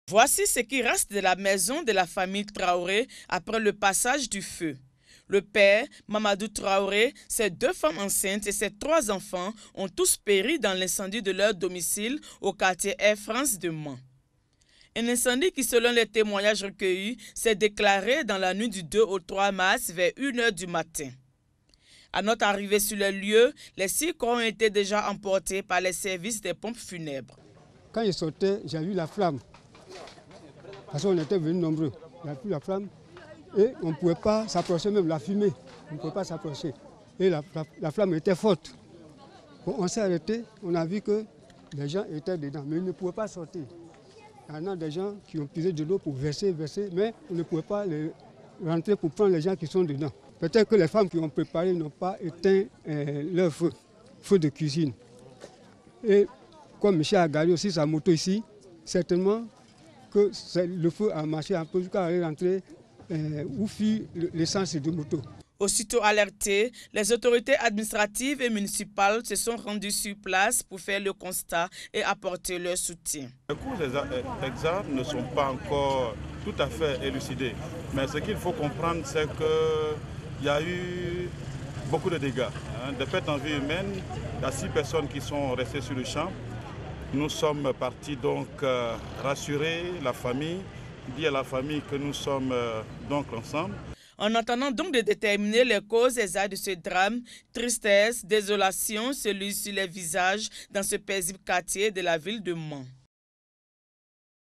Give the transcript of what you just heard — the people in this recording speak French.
Voici ce qui reste de la maison de la famille Traoré après le passage du feu. Le père, Mamadou Traoré, ses 2 femmes enceintes et ses 3 enfants ont tous péri dans l'incendie de leur domicile au quartier Air France de Mans. Un incendie qui, selon les témoignages recueillis, s'est déclaré dans la nuit du 2 au 3 mars vers 1 h du matin. À notre arrivée sur le lieu, les 6 corps ont été déjà emportés par les services des pompes funèbres. Quand il sortait, j'ai vu la flamme. Parce qu'on était venus nombreux. Il y a vu la flamme et on ne pouvait pas s'approcher, même la fumée. On ne pouvait pas s'approcher. Et la flamme était forte. Bon, on s'est arrêté, on a vu que les gens étaient dedans, mais ils ne pouvaient pas sortir. Il y en a des gens qui ont puisé de l'eau pour verser, mais on ne pouvait pas rentrer pour prendre les gens qui sont dedans. Peut-être que les femmes qui ont préparé n'ont pas éteint leur feu de cuisine. Et comme Michel a garé aussi sa moto ici, certainement que le feu a marché un peu jusqu'à aller rentrer où fut l'essence de moto. Aussitôt alertées, les autorités administratives et municipales se sont rendues sur place pour faire le constat et apporter leur soutien. Les causes exactes ne sont pas encore tout à fait élucidées, mais ce qu'il faut comprendre, c'est qu'il y a eu beaucoup de dégâts, des pertes en vie humaine. Il y a 6 personnes qui sont restées sur le champ. Nous sommes partis donc rassurer la famille, dire à la famille que nous sommes donc ensemble. En attendant donc de déterminer les causes exactes de ce drame, tristesse, désolation se lisent sur les visages dans ce paisible quartier de la ville de Mans.